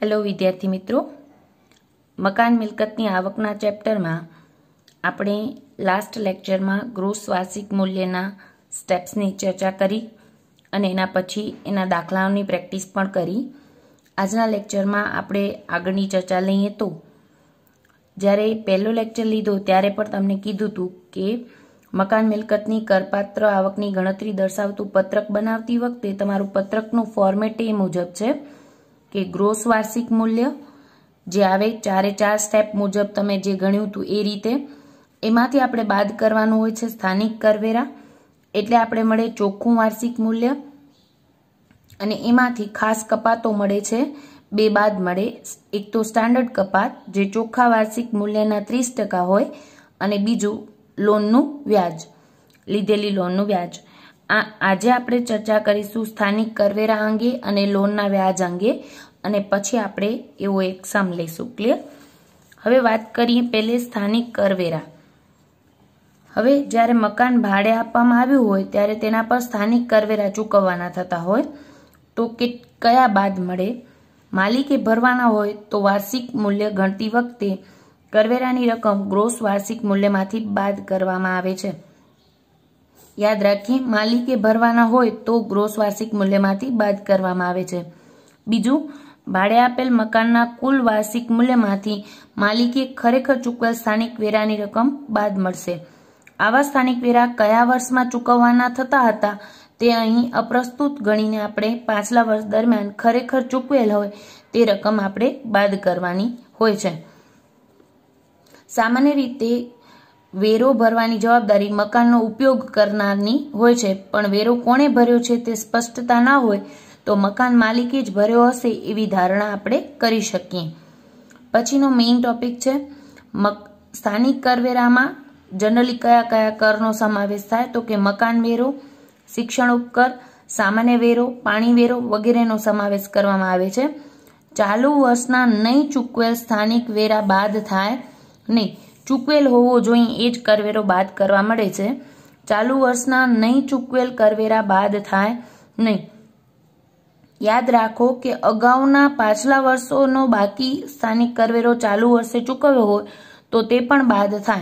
Hello विद्यार्थी मित्रों, मकान मिलकतनी आवकना चेप्टरमां आपणे लास्ट लेक्चरमां ग्रोस वार्षिक मूल्यना स्टेप्सनी चर्चा करी अने एना पछी एना दाखलाओनी प्रेक्टिस पण करी। आजना लेक्चरमां आपणे आगळनी चर्चा लईए तो ज्यारे पहेलो लेक्चर लीधो त्यारे पण तमने कीधुं हतुं के मकान मिलकतनी करपात्र आवकनी गणतरी दर्शावतुं पत्रक बनावती वखते तमारुं पत्रकनुं फॉर्मेट ए मुजब छे कि ग्रोस वार्षिक मूल्य जे आवे 4 स्टेप मुजब तमे जे गण्युं हतुं ए रीते एमांथी आपणे बाद करवानुं होय छे स्थानिक करवेरा एटले आपणे मळे चोख्खुं वार्षिक मूल्य अने एमांथी खास कपातो मळे छे बे बाद मळे। एक तो स्टेन्डर्ड कपात जे चोख्खा वार्षिक मूल्यना 30% होय अने बीजुं लोननुं व्याज, लीधेली लोननुं व्याज। આજે આપણે ચર્ચા કરીશું સ્થાનિક કરવેરા અંગે અને લોનના વ્યાજ અંગે અને પછી આપણે એવો એક સમ લઈશું। ક્લિયર? હવે વાત કરીએ પહેલે સ્થાનિક કરવેરા। હવે જ્યારે મકાન ભાડે આપવામાં આવ્યું હોય ત્યારે તેના પર સ્થાનિક કરવેરા ચૂકવવાના થતા હોય તો કયા બાદ મળે? માલિકે ભરવાના હોય તો વાર્ષિક મૂલ્ય ગણતી વખતે કરવેરાની રકમ ગ્રોસ વાર્ષિક મૂલ્યમાંથી બાદ કરવામાં આવે છે। याद राखिए, मालिके भरवाना होय तो ग्रोस वार्षिक मूल्यमांथी बाद करवामां आवे छे। बीजू, भाड़े आपेल मकानना कुल वार्षिक मूल्यमांथी मालिके खरेखर चूकवेल स्थानिक वेरानी रकम बाद मळशे। आवा स्थानिक वेरा कया वर्षमां चूकववाना थता हता ते अहीं अप्रस्तुत गणीने आपणे पाछला वर्ष दरमियान खरेखर चूकवेल होय ते रकम आपणे बाद करवानी होय छे। सामान्य रीते वेरो भरवानी जवाबदारी मकाननो उपयोग करनारनी होय छे, पण वेरो कोणे भर्यो छे ते स्पष्टता न होय तो मकान मालिके ज भर्यो हशे एवी धारणा आपणे करी शकीए। पछीनो मेइन टॉपिक छे स्थानिक करवेरामां जनरली कया कया करनो समावेश थाय तो के मकान वेरो, शिक्षण उपकर, सामान्य वेरो, पाणी वेरो वगैरेनो समावेश करवामां आवे छे। चालू वर्षना नहीं चूकवेल स्थानिक वेरा बाद थाय नहीं, चूकवेल होवो जोईए एज करवेरो बाद करवा मळे छे। चालू वर्षना नहीं चूकवेल करवेरा बाद थाय नहीं। याद राखो कि अगाउना पाछला वर्षोनो बाकी स्थानिक करवेरो चालू वर्षे चूकव्यो होय तो ते पण बाद थाय।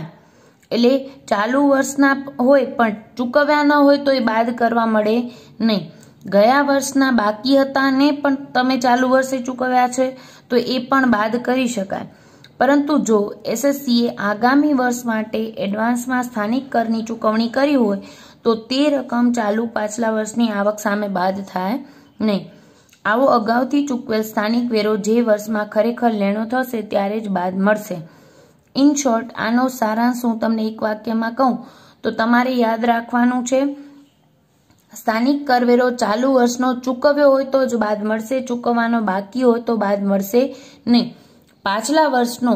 एटले चालू वर्षना होय पण चूकव्या न होय तो ए बाद करवा मळे नहीं। गया वर्षना बाकी हता ने पण तमे चालू वर्षे चूकव्या छे तो ए पण बाद करी शकाय। परंतु जो एसएससीए आगामी वर्ष माटे एडवांस में स्थानिक करनी चूकवणी करी होय तो ते रकम चालू पाछला वर्षनी आवक सामे बाद थाय नहीं। आवो अगाउथी चूकवेल स्थानिक वेरो जे वर्ष में खरेखर लेणो थशे त्यारे ज बाद मळशे। इन शॉर्ट आनो सारांश हूँ तमने एक वाक्य में कहूं तो तमारे याद राखवानुं छे स्थानिक करवेरो चालू वर्षनो चूकव्यो होय तो ज बाद मळशे, चूकववानो बाकी होय तो बाद मळशे नहीं। पाछला वर्षनो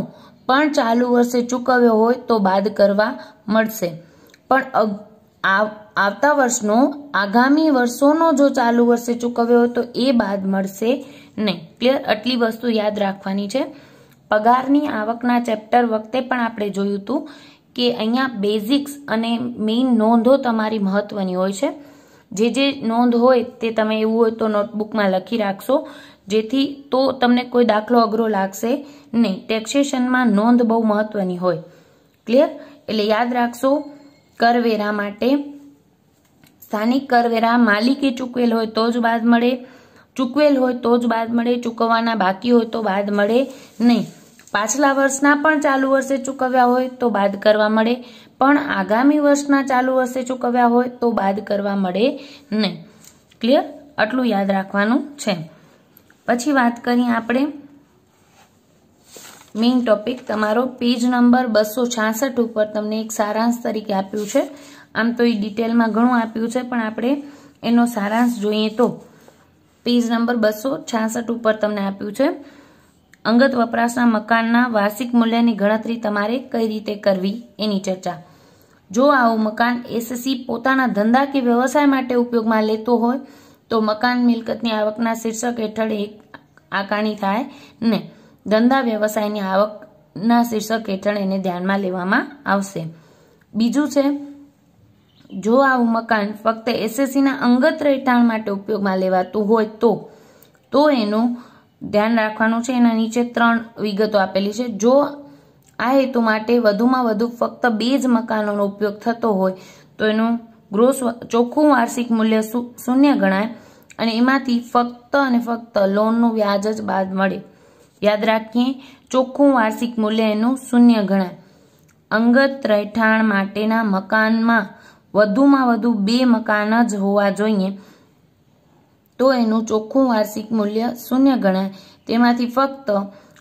पण चालू वर्षे चूकव्यो होय तो बाद करवा मळशे, पण आवता वर्षनो आगामी वर्षोनो जो चालू वर्षे चूकव्यो होय तो ए बाद मळशे नहीं। क्लियर? आटली वस्तु याद राखवानी छे। पगारनी आवकना चेप्टर वखते पण आपणे जोयुं हतुं के अहींया बेसिक्स अने मेइन नोंधो तमारी महत्वनी होय छे। जे नोंध होय ते तमे एवुं होय तो नोटबुक में लखी राखशो जेथी तो तमने कोई दाखलो अघरो लागशे नहीं। टेक्सेशन में नोंध बहु महत्वनी होय। क्लियर? एटले याद राखशो करवेरा माटे स्थानिक करवेरा मालिके चूकवेल होय तो ज बाद मळे, चूकवेल होय तो ज बाद मळे, चूकववाना बाकी होय तो बाद मळे नहीं। पाछला वर्षना पण चालू वर्षे चूकव्या होय तो बाद करवा मळे, पण आगामी वर्षना चालू वर्षे चूकव्या होय तो बाद करवा मळे नहीं। क्लियर? आटલું याद राखवानुं छे। પછી વાત કરીએ આપણે મેઇન ટોપિક તમારો પેજ નંબર 266 ઉપર તમને એક સારાંશ તરીકે આપ્યું છે। આમ તો એ ડિટેલમાં ઘણું આપ્યું છે પણ આપણે એનો સારાંશ જોઈએ તો પેજ નંબર 266 ઉપર તમને આપ્યું છે અંગત વપરાશના મકાનના વાર્ષિક મૂલ્યની ગણતરી તમારે કઈ રીતે કરવી એની ચર્ચા। જો આવું મકાન એસએસસી પોતાના ધંધા કે વ્યવસાય માટે ઉપયોગમાં લેતો હોય तो मकान मिलकतनी आवकना शीर्षक हेठळ एक आकारणी थाय ने धंधा व्यवसायनी आवकना शीर्षक हेठळ एने ध्यानमां लेवामां आवशे। बीजुं छे जो आवुं मकान फक्त एसएससी ना अंगत રહેઠાણ માટે ઉપયોગમાં લેવાતું હોય તો એનું ધ્યાન રાખવાનું છે. એના નીચે 3 વિગતો આપેલી છે. જો આ હેતુ માટે વધુમાં વધુ ફક્ત 2 જ મકાનોનો ઉપયોગ થતો હોય તો એનું ગ્રોસ ચોખ્ખું વાર્ષિક મૂલ્ય શૂન્ય ગણાય અને એમાંથી ફક્ત અને ફક્ત લોનનું વ્યાજ જ બાદ મળે. યાદ રાખીએ, ચોખ્ખું વાર્ષિક મૂલ્ય એનું શૂન્ય ગણાય. અંગત રહેઠાણ માટેના મકાનમાં વધુમાં વધુ 2 મકાન જ હોવા જોઈએ તો એનું ચોખ્ખું વાર્ષિક મૂલ્ય શૂન્ય ગણાય. તેમાંથી ફક્ત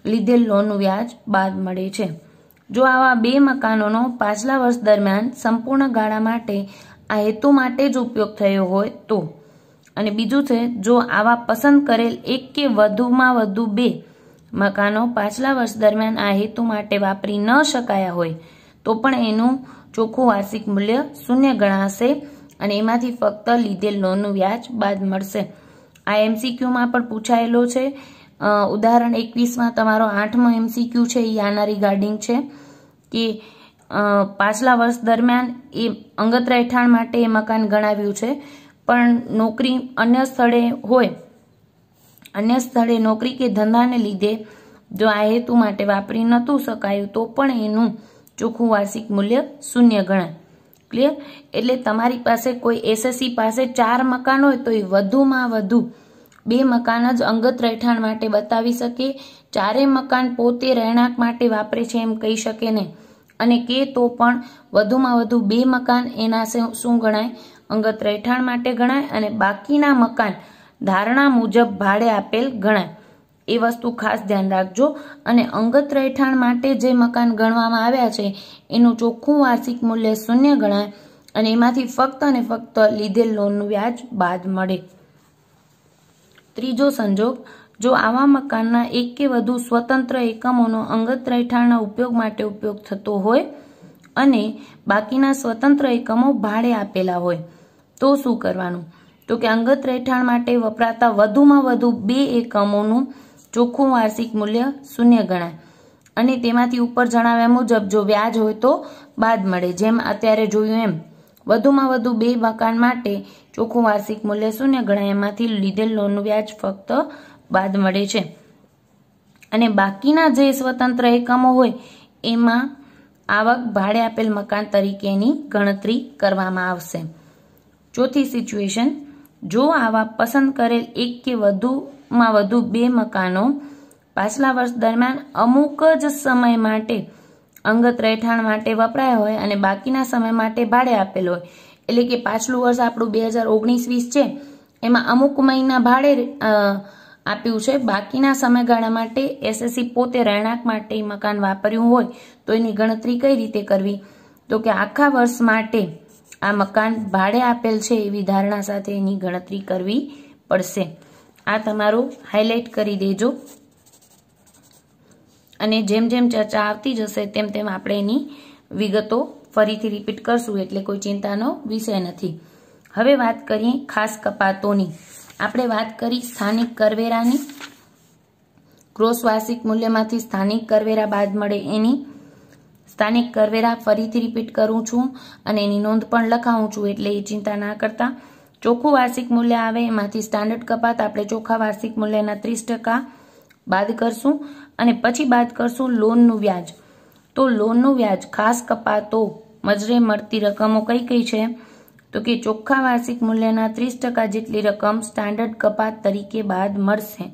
લીધેલ લોનનું વ્યાજ બાદ મળે છે. જો આવા 2 મકાનોનો પાછલા વર્ષ દરમિયાન સંપૂર્ણ ગાળા માટે આ હેતુ માટે જ ઉપયોગ થયો હોય તો. અને બીજું છે, જો આવા પસંદ કરેલ 1 કે વધુમાં વધુ 2 મકાનો પાછલા વર્ષ દરમિયાન આ હેતુ માટે વાપરી ન શકાયા હોય તો પણ એનું ચોખ્ખું વાર્ષિક મૂલ્ય શૂન્ય ગણાશે અને એમાંથી ફક્ત લીધેલ લોનનું વ્યાજ બાદ મળશે. આ MCQમાં પણ પૂછાયેલો છે. ઉદાહરણ 21માં તમારો 8મો MCQ છે એ આના રિગાર્ડિંગ છે કે પાછલા વર્ષ દરમિયાન એ અંગત રહેઠાણ માટે એ મકાન ગણાવ્યું છે પણ નોકરી અન્ય સ્થળે નોકરી કે ધંધાને લીધે જો આ હેતુ માટે વાપરી નહોતું શકાયું તો પણ એનું ચોખ્ખું વાર્ષિક મૂલ્ય શૂન્ય ગણાય. ક્લિયર? એટલે તમારી પાસે કોઈ SSC પાસે 4 મકાન હોય તો એ વધુમાં વધુ 2 મકાન જ અંગત રહેઠાણ માટે બતાવી શકે. 4 મકાન પોતે રહેણાંક માટે વાપરે છે એમ કહી શકે નહીં. અને કે તો પણ વધુમાં વધુ 2 મકાન એના શું ગણાય? અંગત રહેઠાણ માટે ગણાય અને બાકીના મકાન ધારણા મુજબ ભાડે આપેલ ગણાય. એ વસ્તુ ખાસ ધ્યાન રાખજો. અને અંગત રહેઠાણ માટે જે મકાન ગણવામાં આવ્યા છે એનું ચોખ્ખું વાર્ષિક મૂલ્ય શૂન્ય ગણાય અને એમાંથી ફક્ત અને ફક્ત લીધેલ લોનનું વ્યાજ બાદ મળે. ત્રીજો સંજોગ, જો આવા મકાનના 1 કે વધુ સ્વતંત્ર એકમોનો અંગત રહેઠાણના ઉપયોગ માટે ઉપયોગ થતો હોય અને બાકીના સ્વતંત્ર એકમો ભાડે આપેલા હોય તો શું કરવાનું? તો કે અંગત રહેઠાણ માટે વપરાતા વધુમાં વધુ 2 એકમોનું ચોખ્ખું વાર્ષિક મૂલ્ય શૂન્ય ગણાય અને તેમાંથી ઉપર જણાવ્યા મુજબ જો વ્યાજ હોય તો બાદ મળે. જેમ અત્યારે જોયું એમ વધુમાં વધુ 2 મકાન માટે ચોખ્ખું વાર્ષિક મૂલ્ય શૂન્ય ગણાય, એમાંથી લીધેલ લોનનું વ્યાજ ફક્ત બાદ મળે છે. અને બાકીના જે સ્વતંત્ર એકમો હોય એમાં આવક ભાડે આપેલ મકાન તરીકેની ગણતરી કરવામાં આવશે. ચોથી સિચ્યુએશન, જો આવા પસંદ કરેલ 1 કે વધુમાં વધુ 2 મકાનો પાછલા વર્ષ દરમિયાન અમુક જ સમય માટે અંગત રહેઠાણ માટે વપરાયા હોય અને બાકીના સમય માટે ભાડે આપેલ હોય. એટલે કે પાછલું વર્ષ આપણું 2019-20 છે એમાં અમુક મહિના ભાડે આપ્યું છે, બાકીના સમયગાળા માટે SSC પોતે રહેણાંક માટે મકાન વાપર્યું હોય તો એની ગણતરી કઈ રીતે કરવી? તો કે આખા વર્ષ માટે આ મકાન ભાડે આપેલ છે એવી ધારણા સાથે એની ગણતરી કરવી પડશે. આ તમારું હાઇલાઇટ કરી દેજો અને જેમ જેમ ચર્ચા આવતી જશે તેમ તેમ આપણે એની વિગતો ફરીથી રિપીટ કરશું એટલે કોઈ ચિંતાનો વિષય નથી. હવે વાત કરીએ ખાસ કપાતોની. આપણે વાત કરી સ્થાનિક કરવેરાની. ગ્રોસ વાર્ષિક મૂલ્યમાંથી સ્થાનિક કરવેરા બાદ મળે એની. સ્થાનિક કરવેરા ફરીથી રિપીટ કરું છું અને એની નોંધ પણ લખાવું છું એટલે એ ચિંતા ના કરતા. ચોખ્ખું વાર્ષિક મૂલ્ય આવે એમાંથી સ્ટાન્ડર્ડ કપાત આપણે ચોખ્ખા વાર્ષિક મૂલ્યના 30% બાદ કરશું અને પછી બાદ કરશું લોનનું વ્યાજ. તો લોનનું વ્યાજ ખાસ કપાતો મજરે મળતી રકમો કઈ કઈ છે? તો કે ચોખ્ખા વાર્ષિક મૂલ્યના 30% જેટલી રકમ સ્ટાન્ડર્ડ કપાત તરીકે બાદ મળશે.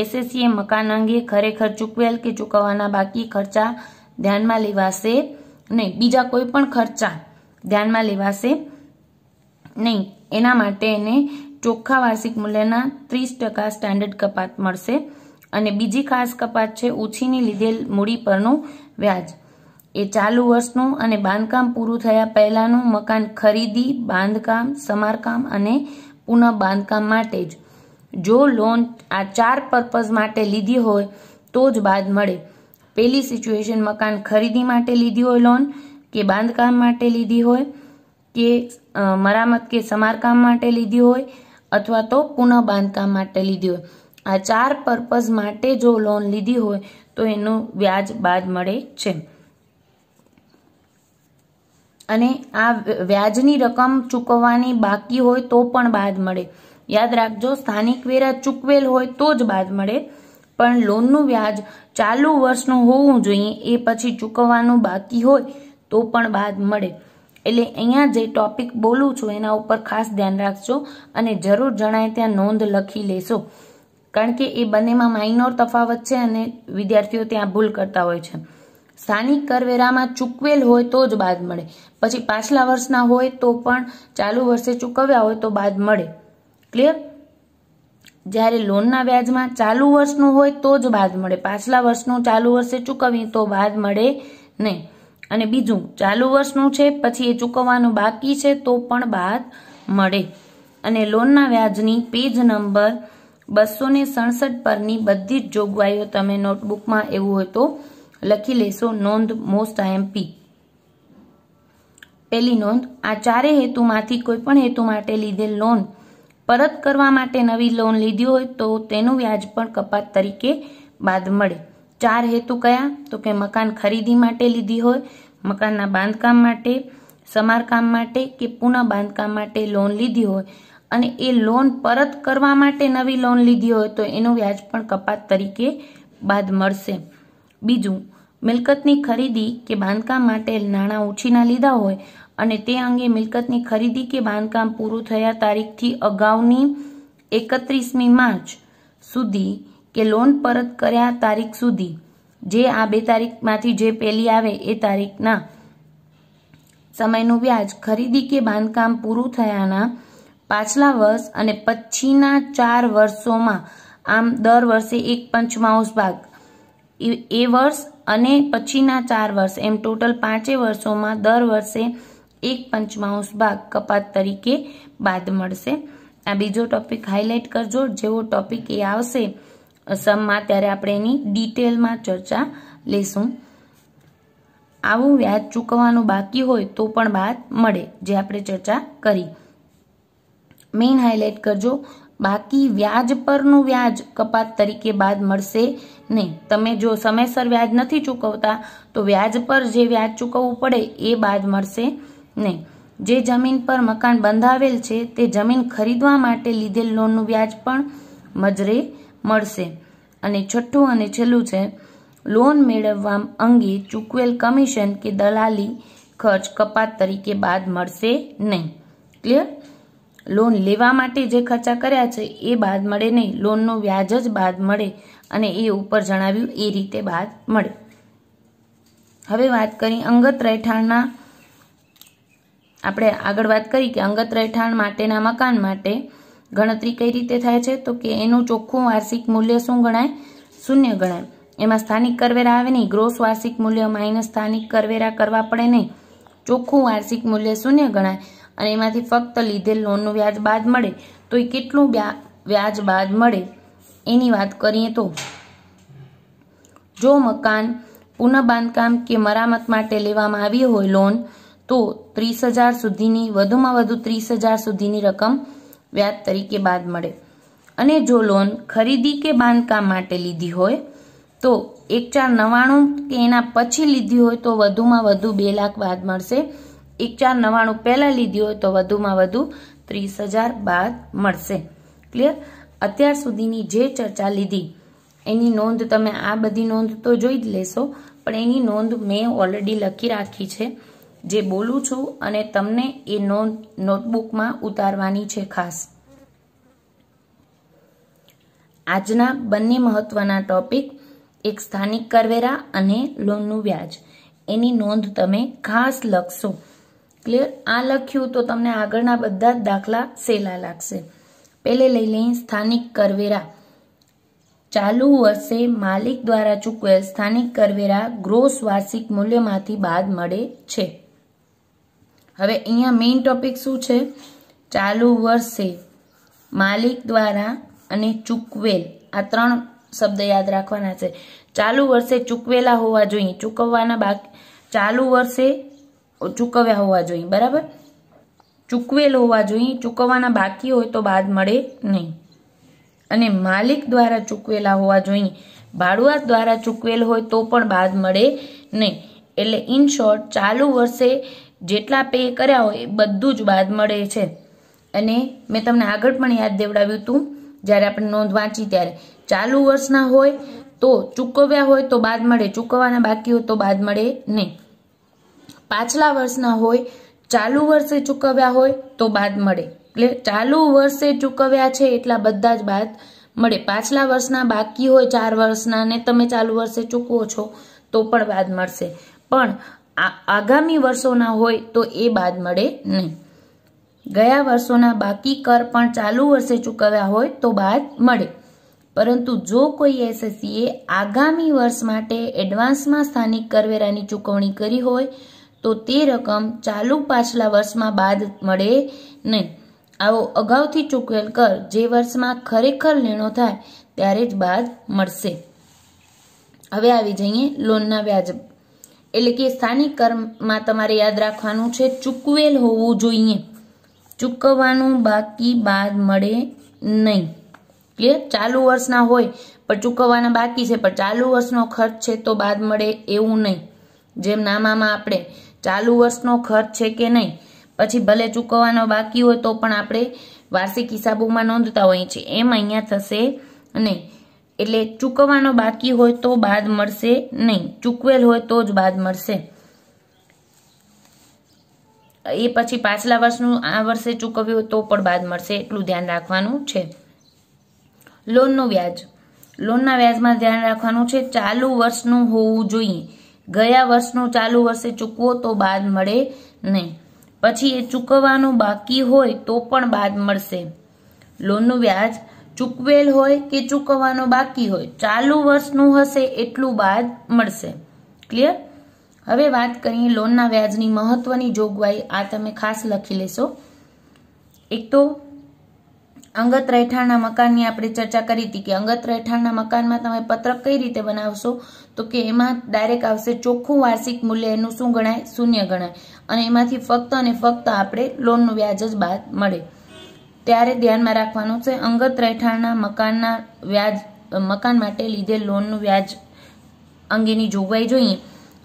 SSC મકાન અંગે ખરેખર ચૂકવેલ કે ચૂકવવાના બાકી ખર્ચા ધ્યાનમાં લેવાશે નહીં. બીજા કોઈ પણ ખર્ચા ધ્યાનમાં લેવાશે નહીં. એના માટે એને ચોખ્ખા વાર્ષિક મૂલ્યના 30% સ્ટાન્ડર્ડ કપાત મળશે. અને બીજી ખાસ કપાત છે ઉછીની લીધેલ મૂડી પરનું વ્યાજ. એ ચાલુ વર્ષનું અને બાંધકામ પૂરું થયા પહેલાનું મકાન ખરીદી, બાંધકામ, સમારકામ અને પુનઃ બાંધકામ માટે જ. જો લોન આ 4 પર્પઝ માટે લીધી હોય તો જ બાદ મળે. પહેલી સિચ્યુએશન મકાન ખરીદી માટે લીધી હોય લોન, કે બાંધકામ માટે લીધી હોય, કે મરામત કે સમારકામ માટે લીધી હોય અથવા તો પુનઃ બાંધકામ માટે લીધી હોય. આ 4 પર્પઝ માટે જો લોન લીધી હોય તો એનું વ્યાજ બાદ મળે છે. અને આ વ્યાજની રકમ ચૂકવવાની બાકી હોય તો પણ બાદ મળે. યાદ રાખજો, સ્થાનિક વેરા ચૂકવેલ હોય તો જ બાદ મળે. પણ લોનનું વ્યાજ ચાલુ વર્ષનું હોવું જોઈએ, એ પછી ચૂકવવાનું બાકી હોય તો પણ બાદ મળે. એટલે અહીંયા જે ટોપિક બોલું છું એના ઉપર ખાસ ધ્યાન રાખજો અને જરૂર જણાય ત્યાં નોંધ લખી લેશો, કારણ કે એ બંનેમાં માઇનોર તફાવત છે અને વિદ્યાર્થીઓ ત્યાં ભૂલ કરતા હોય છે. સ્થાનિક કરવેરામાં ચૂકવેલ હોય તો જ બાદ મળે, પછી પાછલા વર્ષના હોય તો પણ ચાલુ વર્ષે ચૂકવ્યા હોય તો બાદ મળે. ક્લિયર? જ્યારે લોનના વ્યાજમાં ચાલુ વર્ષનું હોય તો જ બાદ મળે, પાછલા વર્ષનું ચાલુ વર્ષે ચૂકવીએ તો બાદ મળે નહીં. અને બીજું, ચાલુ વર્ષનું છે પછી એ ચૂકવવાનું બાકી છે તો પણ બાદ મળે. અને લોનના વ્યાજની પેજ નંબર 267 પરની બધી જ જોગવાઈઓ તમે નોટબુકમાં એવું હોય તો લખી લેશો. નોંધ મોસ્ટ આઈએમપી. પહેલી નોંધ, આ ચારે હેતુમાંથી કોઈ પણ હેતુ માટે લીધેલ લોન પરત કરવા માટે નવી લોન લીધી હોય તો તેનું વ્યાજ પણ કપાત તરીકે બાદ મળે. 4 હેતુ કયા? તો કે મકાન ખરીદી માટે લીધી હોય, મકાનના બાંધકામ માટે, સમારકામ માટે કે પુનઃ બાંધકામ માટે લોન લીધી હોય અને એ લોન પરત કરવા માટે નવી લોન લીધી હોય તો એનું વ્યાજ પણ કપાત તરીકે બાદ મળશે. બીજું, મિલકતની ખરીદી કે બાંધકામ માટે નાણાં ઉછીના લીધા હોય અને તે અંગે મિલકતની ખરીદી કે બાંધકામ પૂરું થયા તારીખથી અગાઉની 31મી માર્ચ સુધી કે લોન પરત કર્યા તારીખ સુધી, જે આ 2 તારીખમાંથી જે પહેલી આવે એ તારીખના સમયનું વ્યાજ ખરીદી કે બાંધકામ પૂરું થયાના પાછલા વર્ષ અને પછીના 4 વર્ષોમાં, આમ દર વર્ષે 1/5 ભાગ એ વર્ષ અને પછીના 4 વર્ષ, એમ ટોટલ 5 વર્ષોમાં દર વર્ષે 1/5 ભાગ કપાત તરીકે બાદ મળશે. આ બીજો ટોપિક હાઇલાઇટ કરજો. જેવો ટોપિક એ આવશે સમમાં ત્યારે આપણે એની ડિટેલમાં ચર્ચા લેશું. આવું વ્યાજ ચૂકવવાનું બાકી હોય તો પણ બાદ મળે, જે આપણે ચર્ચા કરી. મેઇન હાઇલાઇટ કરજો, બાકી વ્યાજ પરનું વ્યાજ કપાત તરીકે બાદ મળશે નહીં. તમે જો સમયસર વ્યાજ નથી ચૂકવતા તો વ્યાજ પર જે વ્યાજ ચૂકવવું પડે એ બાદ મળશે નહીં. જે જમીન પર મકાન બંધાવેલ છે તે જમીન ખરીદવા માટે લીધેલ લોનનું વ્યાજ પણ મજરે મળશે. અને છઠ્ઠું અને છેલ્લું છે, લોન મેળવવા અંગે ચૂકવેલ કમિશન કે દલાલી ખર્ચ કપાત તરીકે બાદ મળશે નહીં. ક્લિયર? લોન લેવા માટે જે ખર્ચા કર્યા છે એ બાદ મળે નહીં, લોનનું વ્યાજ જ બાદ મળે અને એ ઉપર જણાવ્યું એ રીતે બાદ મળે. હવે વાત કરી અંગત રહેઠાણના. આપણે આગળ વાત કરી કે અંગત રહેઠાણ માટેના મકાન માટે ગણતરી કઈ રીતે થાય છે, તો કે એનું ચોખ્ખું વાર્ષિક મૂલ્ય શું ગણાય? 0 ગણાય. એમાં સ્થાનિક કરવેરા આવે નહીં, ગ્રોસ વાર્ષિક મૂલ્ય માઇનસ સ્થાનિક કરવેરા કરવા પડે નહીં, ચોખ્ખું વાર્ષિક મૂલ્ય 0 ગણાય અને એમાંથી ફક્ત લીધેલ લોનનું વ્યાજ બાદ મળે. તો એ કેટલું વ્યાજ બાદ મળે એની વાત કરીએ તો, જો મકાન પુનઃ બાંધકામ કે મરામત માટે લેવામાં આવી હોય લોન તો 30,000 સુધીની, વધુમાં વધુ 30,000 સુધીની રકમ વ્યાજ તરીકે બાદ મળે. અને જો લોન ખરીદી કે બાંધકામ માટે લીધી હોય તો 1,499 કે એના પછી લીધી હોય તો વધુમાં વધુ 2 લાખ બાદ મળશે. 1,499 પહેલા લીધી હોય તો વધુમાં વધુ 30,000 બાદ મળશે. ક્લિયર? અત્યાર સુધીની જે ચર્ચા લીધી એની નોંધ તમે આ બધી નોંધ તો જોઈ જ લેશો, પણ એની નોંધ મેં ઓલરેડી લખી રાખી છે. જે બોલું છું અને તમને એ નોંધ નોટબુકમાં ઉતારવાની છે ખાસ. આજના બંને મહત્વના ટોપિક, એક સ્થાનિક કરવેરા અને લોનનું વ્યાજ, એની નોંધ તમે ખાસ લખશો. ક્લિયર? આ લખ્યું તો તમને આગળના બધા જ દાખલા સહેલા લાગશે. પહેલે લઈ લઈએ સ્થાનિક કરવેરા. ચાલુ વર્ષે માલિક દ્વારા ચૂકવેલ સ્થાનિક કરવેરા ગ્રોસ વાર્ષિક મૂલ્યમાંથી બાદ મળે છે. હવે અહીંયા મેઇન ટોપિક શું છે? ચાલુ વર્ષે માલિક દ્વારા અને ચૂકવેલ, આ 3 શબ્દ યાદ રાખવાના છે. ચાલુ વર્ષે ચૂકવેલા હોવા જોઈએ, ચૂકવવાના બાકી, ચાલુ વર્ષે ચૂકવ્યા હોવા જોઈએ, બરાબર? ચૂકવેલ હોવા જોઈએ, ચૂકવવાના બાકી હોય તો બાદ મળે નહીં. અને માલિક દ્વારા ચૂકવેલા હોવા જોઈએ, ભાડુઆત દ્વારા ચૂકવેલ હોય તો પણ બાદ મળે નહીં. એટલે ઇન શોર્ટ, ચાલુ વર્ષે જેટલા પે કર્યા હોય એ બધું જ બાદ મળે છે. અને મેં તમને આગળ પણ યાદ દેવડાવ્યું હતું જ્યારે આપણે નોંધ વાંચી ત્યારે, ચાલુ વર્ષના હોય તો ચૂકવ્યા હોય તો બાદ મળે, ચૂકવવાના બાકી હોય તો બાદ મળે નહીં. પાછલા વર્ષના હોય, ચાલુ વર્ષે ચૂકવ્યા હોય તો બાદ મળે. એટલે ચાલુ વર્ષે ચૂકવ્યા છે એટલા બધા જ બાદ મળે. પાછલા વર્ષના બાકી હોય 4 વર્ષના ને તમે ચાલુ વર્ષે ચૂકવો છો તો પણ બાદ મળશે. પણ આગામી વર્ષોના હોય તો એ બાદ મળે નહીં. ગયા વર્ષોના બાકી કર પણ ચાલુ વર્ષે ચૂકવ્યા હોય તો બાદ મળે. પરંતુ જો કોઈ એસએસસીએ આગામી વર્ષ માટે એડવાન્સમાં સ્થાનિક કરવેરાની ચૂકવણી કરી હોય તો તે રકમ ચાલુ પાછલા વર્ષમાં બાદ મળે નહીં. આવો અગાઉથી ચૂકવેલ કર જે વર્ષમાં ખરેખર લેણો થાય ત્યારે જ બાદ મળશે. હવે આવી જઈએ લોનના વ્યાજ. એટલે કે સ્થાનિક કરમાં તમારે યાદ રાખવાનું છે ચૂકવેલ હોવું જોઈએ, ચૂકવવાનું બાકી બાદ મળે નહીં. ક્લિયર? ચાલુ વર્ષના હોય પણ ચૂકવવાના બાકી છે પણ ચાલુ વર્ષનો ખર્ચ છે તો બાદ મળે એવું નહીં. જેમ નામામાં આપણે ચાલુ વર્ષનો ખર્ચ છે કે નહીં, પછી ભલે ચૂકવવાનો બાકી હોય તો પણ આપણે વાર્ષિક હિસાબોમાં નોંધતા હોઈએ છીએ, એમ અહીંયા થશે નહીં. એટલે ચૂકવવાનો બાકી હોય તો બાદ મળશે નહીં, ચૂકવેલ હોય તો જ બાદ મળશે. એ પછી પાછલા વર્ષનું આ વર્ષે ચૂકવ્યું હોય તો પણ બાદ મળશે, એટલું ધ્યાન રાખવાનું છે. લોનનું વ્યાજ. લોનના વ્યાજમાં ધ્યાન રાખવાનું છે ચાલુ વર્ષનું હોવું જોઈએ. ગયા વર્ષનું ચાલુ વર્ષે ચૂકવો તો બાદ મળે નહીં. પછી એ ચૂકવવાનું બાકી હોય તો પણ બાદ મળશે. લોનનું વ્યાજ ચૂકવેલ હોય કે ચૂકવવાનો બાકી હોય, ચાલુ વર્ષનું હશે એટલું બાદ મળશે. ક્લિયર? હવે વાત કરીએ લોનના વ્યાજની મહત્વની જોગવાઈ. આ તમે ખાસ લખી લેશો. એક તો અંગત રહેઠાણના મકાનની આપણે ચર્ચા કરી હતી કે અંગત રહેઠાણના મકાનમાં તમે પત્રક કઈ રીતે બનાવશો, તો કે એમાં ડાયરેક્ટ આવશે ચોખ્ખું વાર્ષિક મૂલ્ય, એનું શું ગણાય? શૂન્ય ગણાય. અને એમાંથી ફક્ત અને ફક્ત આપણે લોનનું વ્યાજ જ બાદ મળે. ત્યારે ધ્યાનમાં રાખવાનું છે અંગત રહેઠાણના મકાનના વ્યાજ, મકાન માટે લીધેલ લોનનું વ્યાજ અંગેની જોગવાઈ જોઈએ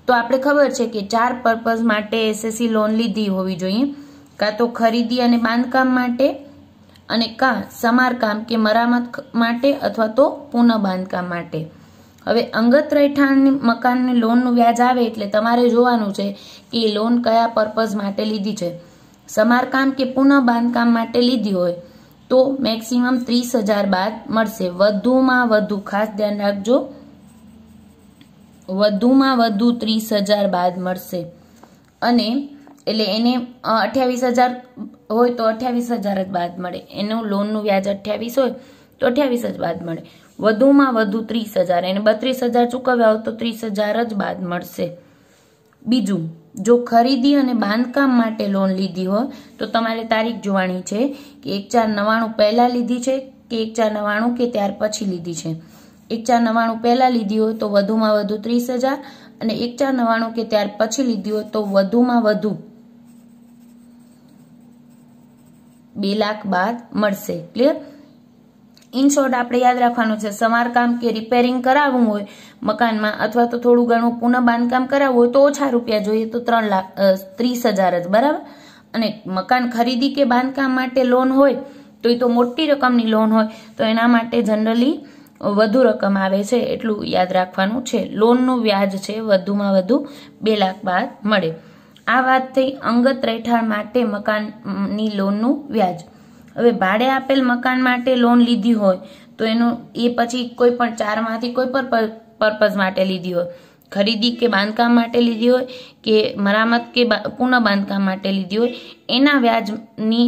તો આપણે ખબર છે કે 4 પર્પઝ માટે એસએસસી લોન લીધી હોવી જોઈએ. કાં તો ખરીદી અને બાંધકામ માટે, અને કાં સમારકામ કે મરામત માટે, અથવા તો પુનઃ બાંધકામ માટે. હવે અંગત રહેઠાણ મકાનની લોનનું વ્યાજ આવે એટલે તમારે જોવાનું છે કે એ લોન કયા પર્પઝ માટે લીધી છે. સમારકામ કે પુનઃ બાંધકામ માટે લીધી હોય તો મેક્સિમમ 30,000 બાદ મળશે. વધુમાં વધુ, ખાસ ધ્યાન રાખજો, વધુમાં વધુ 30,000 બાદ મળશે. અને એટલે એને 28,000 હોય તો 28,000 જ બાદ મળે. એનું લોનનું વ્યાજ 28 હોય તો 28 જ બાદ મળે. વધુમાં વધુ 30,000, એને 32,000 ચૂકવ્યા હોય તો 30,000 જ બાદ મળશે. બીજું, જો ખરીદી અને બાંધકામ માટે લોન લીધી હોય તો તમારે તારીખ જોવાની છે કે 1/4/99 પહેલા લીધી છે કે 1/4/99 કે ત્યાર પછી લીધી છે. 1/4/99 પહેલા લીધી હોય તો વધુમાં વધુ 30,000, અને 1/4/99 કે ત્યાર પછી લીધી હોય તો વધુમાં વધુ 2 લાખ બાદ મળશે. ક્લિયર? ઇન શોર્ટ આપણે યાદ રાખવાનું છે સમારકામ કે રિપેરિંગ કરાવવું હોય મકાનમાં, અથવા તો થોડું ઘણું પુનઃ બાંધકામ કરાવવું હોય તો ઓછા રૂપિયા જોઈએ, તો 30,000 જ બરાબર. અને મકાન ખરીદી કે બાંધકામ માટે લોન હોય તો એ તો મોટી રકમની લોન હોય તો એના માટે જનરલી વધુ રકમ આવે છે, એટલું યાદ રાખવાનું છે. લોનનું વ્યાજ છે વધુમાં વધુ 2 લાખ બાદ મળે. આ વાત થઈ અંગત રહેઠાણ માટે મકાનની લોનનું વ્યાજ. હવે ભાડે આપેલ મકાન માટે લોન લીધી હોય તો એનું એ પછી કોઈ પણ 4માંથી કોઈ પણ પર્પઝ માટે લીધી હોય, ખરીદી કે બાંધકામ માટે લીધી હોય કે મરામત કે પુનઃ બાંધકામ માટે લીધી હોય, એના વ્યાજની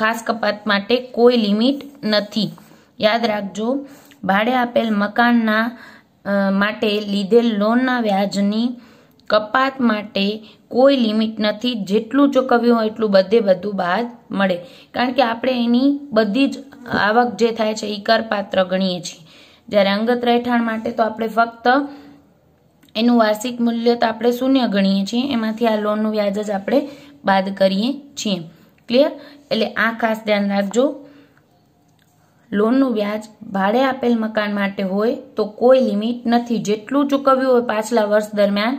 ખાસ કપાત માટે કોઈ લિમિટ નથી. યાદ રાખજો, ભાડે આપેલ મકાનના માટે લીધેલ લોનના વ્યાજની કપાત માટે કોઈ લિમિટ નથી. જેટલું ચૂકવ્યું હોય એટલું બધું બાદ મળે. કારણ કે આપણે એની બધી જ આવક જે થાય છે એ કરપાત્ર ગણીએ છીએ. જ્યારે અંગત રહેઠાણ માટે તો આપણે ફક્ત એનું વાર્ષિક મૂલ્ય તો આપણે શૂન્ય ગણીએ છીએ, એમાંથી આ લોનનું વ્યાજ જ આપણે બાદ કરીએ છીએ. ક્લિયર? એટલે આ ખાસ ધ્યાન રાખજો. લોનનું વ્યાજ ભાડે આપેલ મકાન માટે હોય તો કોઈ લિમિટ નથી. જેટલું ચૂકવ્યું હોય પાછલા વર્ષ દરમિયાન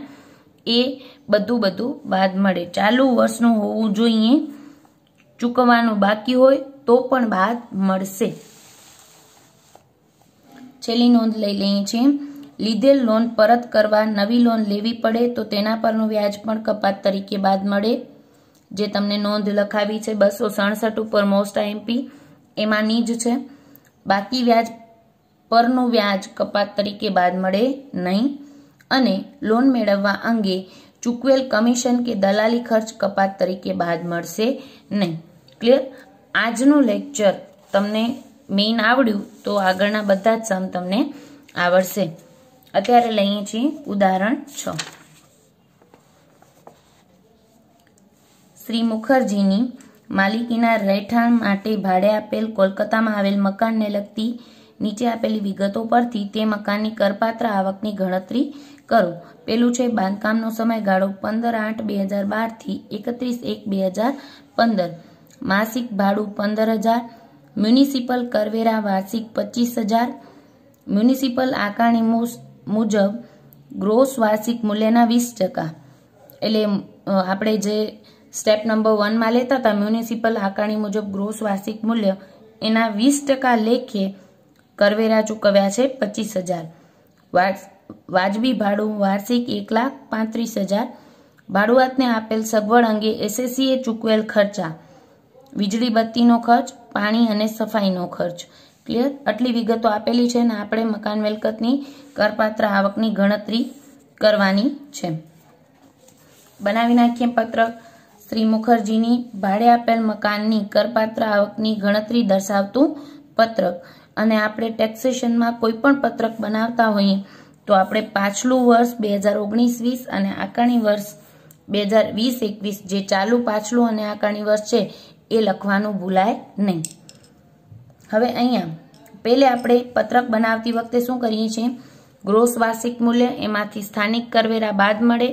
એ બધું બાદ મળે. ચાલુ વર્ષનું હોવું જોઈએ, ચૂકવવાનું બાકી હોય તો પણ બાદ મળશે. છેલ્લી નોંધ લઈ લઈએ છીએ. લીધેલ લોન પરત કરવા નવી લોન લેવી પડે તો તેના પરનું વ્યાજ પણ કપાત તરીકે બાદ મળે. જે તમને નોંધ લખાવી છે 267 ઉપર મોસ્ટ આઈએમપી એમાંની જ છે. બાકી વ્યાજ પરનું વ્યાજ કપાત તરીકે બાદ મળે નહીં અને લોન મેળવવા અંગે ચૂકવેલ કમિશન કે દલાલી ખર્ચ કપાત તરીકે બાદ મળશે નહીં. ક્લિયર? આજનું લેક્ચર તમને મેઇન આવડ્યું તો આગળના બધા જ સમ તમને આવડશે. અત્યારે લઈએ છીએ ઉદાહરણ 6. શ્રી મુખર્જીની માલિકીના રહેઠાણ માટે ભાડે આપેલ કોલકાતામાં આવેલ મકાનને લગતી નીચે આપેલી વિગતો પરથી તે મકાનની કરપાત્ર આવકની ગણતરી કરો. પેલું છે બાંધકામનો સમયગાળો 15/8/2012 થી 31/1/2015. માસિક ભાડું 15,000. મ્યુનિસિપલ કરવેરા વાર્ષિક 25,000. મ્યુનિસિપલ આકારણી મુજબ ગ્રોસ વાર્ષિક મૂલ્યના 20%. એટલે આપણે જે સ્ટેપ નંબર 1 માં લેતા હતા મ્યુનિસિપલ આકારણી મુજબ ગ્રોસ વાર્ષિક મૂલ્ય એના 20% લેખે કરવેરા ચૂકવ્યા છે 25,000. વાજબી ભાડું વાર્ષિક 1,35,000. ભાડુઆતને આપેલ સગવડ અંગે એસએસસીએ ચૂકવેલ ખર્ચા વીજળી બત્તીનો ખર્ચ, પાણી અને સફાઈનો ખર્ચ. ક્લિયર? આટલી વિગતો આપેલી છે ને આપણે મકાન મિલકતની કરપાત્ર આવકની ગણતરી કરવાની છે. બનાવી નાખીએ પત્રક. શ્રી મુખર્જીની ભાડે આપેલ મકાનની કરપાત્ર આવકની ગણતરી દર્શાવતું પત્રક. અને આપણે ટેક્સેશનમાં કોઈ પણ પત્રક બનાવતા હોઈએ તો આપણે પાછલું વર્ષ 2019-20 અને આકારણી વર્ષ 2020-21 જે ચાલુ પાછલું અને આકારણી વર્ષ છે એ લખવાનું ભૂલાય નહીં. હવે અહીંયા પહેલે આપણે પત્રક બનાવતી વખતે શું કરીએ છીએ? ગ્રોસ વાર્ષિક મૂલ્ય એમાંથી સ્થાનિક કરવેરા બાદ મળે,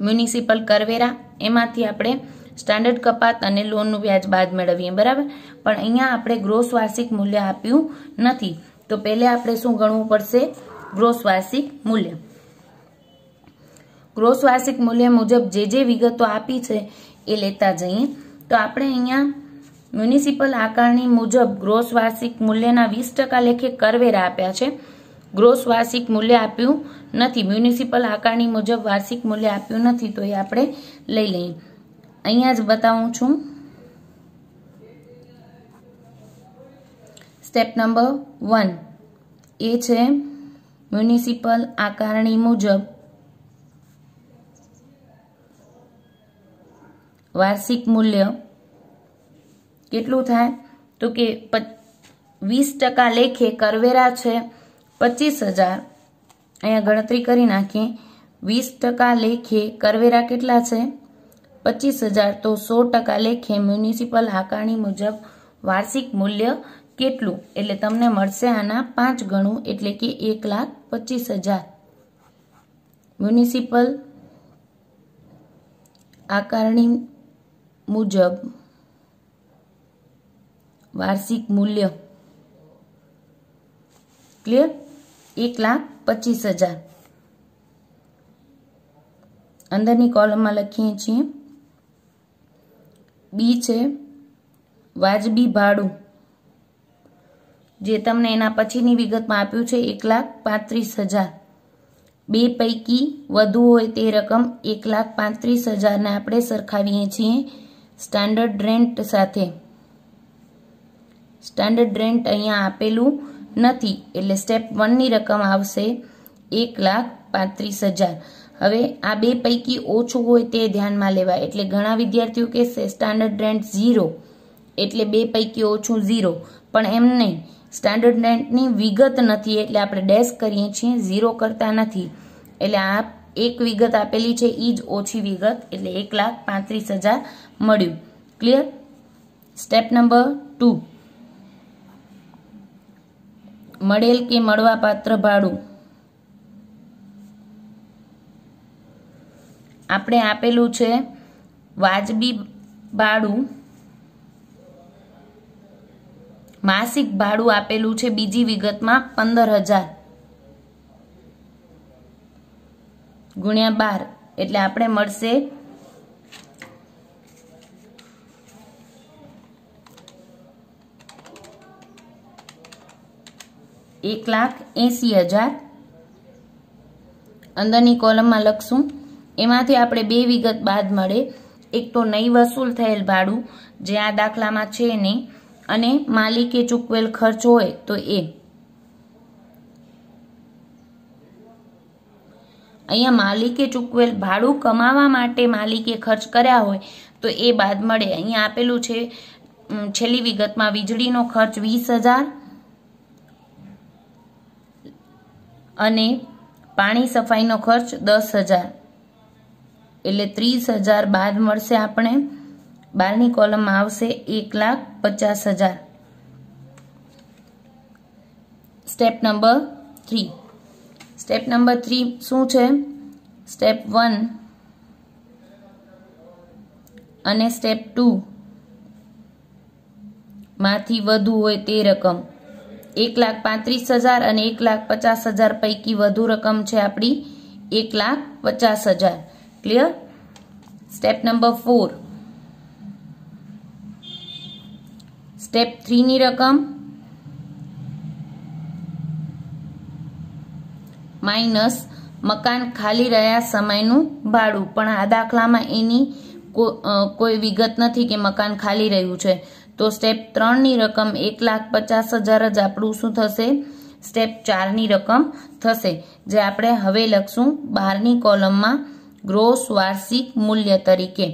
મ્યુનિસિપલ કરવેરા એમાંથી આપણે સ્ટાન્ડર્ડ કપાત અને લોનનું વ્યાજ બાદ મેળવીએ. બરાબર? પણ અહીંયા આપણે ગ્રોસ વાર્ષિક મૂલ્ય આપ્યું નથી તો પહેલે આપણે શું ગણવું પડશે? ગ્રોસ વાર્ષિક મૂલ્ય. ગ્રોસ વાર્ષિક મૂલ્ય મુજબ જે વિગતો આપી છે એ લેતા જઈએ. તો આપણે અહીંયા મ્યુનિસિપલ આકારણી મુજબ ગ્રોસ વાર્ષિક મૂલ્યના 20% લેખે કરવેરા આપ્યા છે. ગ્રોસ વાર્ષિક મૂલ્ય આપ્યું નથી. મ્યુનિસિપલ આકારણી મુજબ વાર્ષિક મૂલ્ય આપ્યું નથી તો એ આપણે લઈ લઈએ. અહીંયા જ બતાવું છું. સ્ટેપ નંબર 1 એ છે મ્યુનિસિપલ આકારણી મુજબ વાર્ષિક મૂલ્ય કેટલું થાય? તો કે 20% લેખે કરવેરા છે 25,000. અહીંયા ગણતરી કરી નાખીએ. 20% લેખે કરવેરા કેટલા છે? 25,000. તો 100% લેખે મ્યુનિસિપલ આકારણી મુજબ વાર્ષિક મૂલ્ય કેટલું? એટલે તમને મળશે આના 5 ગણું એટલે કે 1,25,000. મ્યુનિસિપલ આકારણી મુજબ વાર્ષિક મૂલ્ય. ક્લિયર? 1,25,000. અંદરની કોલમમાં લખીએ છીએ. બી છે વાજબી ભાડું જે તમને એના પછીની વિગતમાં આપ્યું છે 1,35,000. બે પૈકી વધુ હોય તે રકમ 1,35,000 ને આપણે સરખાવીએ છીએ સ્ટાન્ડર્ડ રેન્ટ સાથે. સ્ટાન્ડર્ડ રેન્ટ અહીંયા આપેલું નથી એટલે સ્ટેપ 1 ની રકમ આવશે 1,35,000. હવે આ બે પૈકી ઓછું હોય તે ધ્યાનમાં લેવાય. એટલે ઘણા વિદ્યાર્થીઓ કહેશે સ્ટાન્ડર્ડ રેન્ટ 0 એટલે બે પૈકી ઓછું 0, પણ એમ નહીં. સ્ટાન્ડર્ડ રેન્ટની વિગત નથી એટલે આપણે ડેશ કરીએ છીએ, 0 કરતા નથી. એટલે આ એક વિગત આપેલી છે એ જ ઓછી વિગત એટલે 1,35,000 મળ્યું. ક્લિયર? સ્ટેપ નંબર 2 મળેલ કે મળવાપાત્ર ભાડું. આપણે આપેલું છે વાજબી ભાડું, માસિક ભાડું આપેલું છે બીજી વિગતમાં 15,000 ગુણ્યા 12 એટલે આપણે મળશે 1,35,000 1,80,000 અંદરની કોલમમાં લખશું। એમાંથી આપણે બે વિગત બાદ મળે, એક તો નહીં વસૂલ થયેલ ભાડું જે આ દાખલામાં છે નહીં, અને માલિકે ચૂકવેલ ખર્ચ હોય તો એ। અહીંયા માલિકે ચૂકવેલ ભાડું કમાવા માટે માલિકે ખર્ચ કર્યા હોય તો એ બાદ મળે। અહીંયા આપેલું છે છેલ્લી વિગતમાં વીજળીનો ખર્ચ 20,000 અને પાણી સફાઈનો ખર્ચ 10,000 એટલે 30,000 બાદ મળશે આપણે। બારની કોલમમાં આવશે 1,50,000। સ્ટેપ નંબર 3 શું છે? સ્ટેપ 1 અને સ્ટેપ 2 માંથી વધુ હોય તે રકમ 1,35,000 અને 1,50,000 પૈકી વધુ રકમ છે આપણી 1,50,000। ક્લિયર? સ્ટેપ નંબર 4 સ્ટેપ 3 ની રકમ માઇનસ મકાન ખાલી રહ્યા સમયનું ભાડું, પણ આ દાખલામાં એની કોઈ વિગત નથી કે મકાન ખાલી રહ્યું છે, તો સ્ટેપ 3 ની રકમ 1,50,000 જ આપણું શું થશે? સ્ટેપ 4 ની રકમ થશે, જે આપણે હવે લખશું બહારની કોલમમાં ગ્રોસ વાર્ષિક મૂલ્ય તરીકે।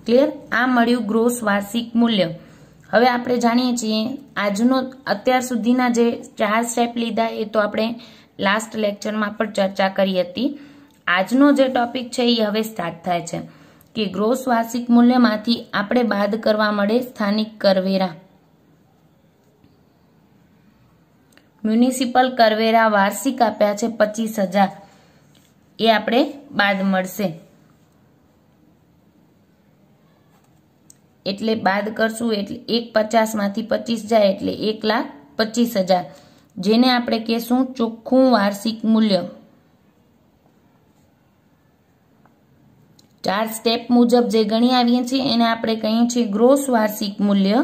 ક્લિયર? આ મળ્યું ગ્રોસ વાર્ષિક મૂલ્ય। હવે આપણે જાણીએ છીએ આજનો અત્યાર સુધીના જે 4 સ્ટેપ લીધા એ તો આપણે લાસ્ટ લેક્ચરમાં પણ ચર્ચા કરી હતી। આજનો જે ટોપિક છે એ હવે સ્ટાર્ટ થાય છે કે ગ્રોસ વાર્ષિક મૂલ્યમાંથી આપણે બાદ કરવા મળે સ્થાનિક કરવેરા। મ્યુનિસિપલ કરવેરા વાર્ષિક આપ્યા છે 25,000, એ આપણે બાદ મળશે, એટલે બાદ કરશું એટલે 1,50,000 માંથી 25 જાય એટલે 1,25,000, જેને આપણે કહેશું ચોખ્ખું વાર્ષિક મૂલ્ય। 4 સ્ટેપ મુજબ જે ગણી આવીએ છીએ એને આપણે કહીએ છીએ ગ્રોસ વાર્ષિક મૂલ્ય,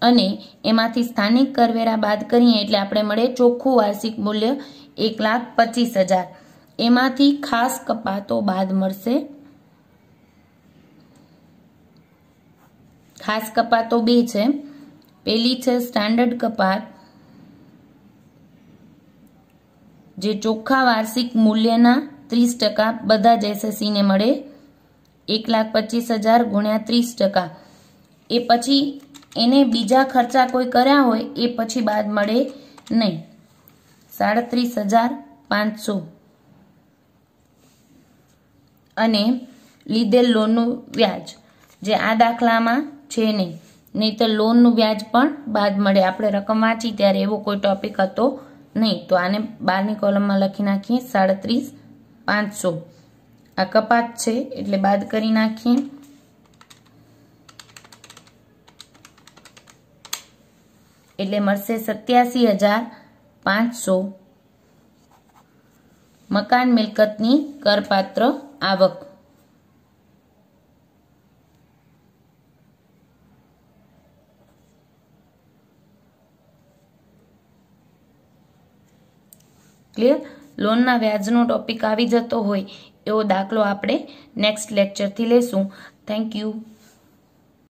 અને એમાંથી સ્થાનિક કરવેરા બાદ કરીએ એટલે આપણે મળે ચોખ્ખું વાર્ષિક મૂલ્ય 1,25,000। એમાંથી ખાસ કપાતો બાદ મળશે। ખાસ કપાતો બે છે, પેલી છે સ્ટાન્ડર્ડ કપાત, જે ચોખ્ખા વાર્ષિક મૂલ્યના 30% બધા જ એસએસસી ને મળે 1,25,000 ગુણ્યા 30%। એ પછી એને બીજા ખર્ચા કોઈ કર્યા હોય એ પછી બાદ મળે નહીં, 37,500। અને લીધેલ લોનનું વ્યાજ જે આ દાખલામાં છે નહીં તો લોનનું વ્યાજ પણ બાદ મળે। આપણે રકમ વાંચી ત્યારે એવો કોઈ ટોપિક હતો નહીં, તો આને બહારની કોલમમાં લખી નાખીએ 37,500। આ કપાત છે એટલે બાદ કરી નાખીએ, એટલે મળશે 87,500 મકાન મિલકતની કરપાત્ર આવક। ક્લિયર? લોનના વ્યાજનો ટોપિક આવી જતો હોય એવો દાખલો આપણે નેક્સ્ટ લેક્ચરથી લેશું। Thank you.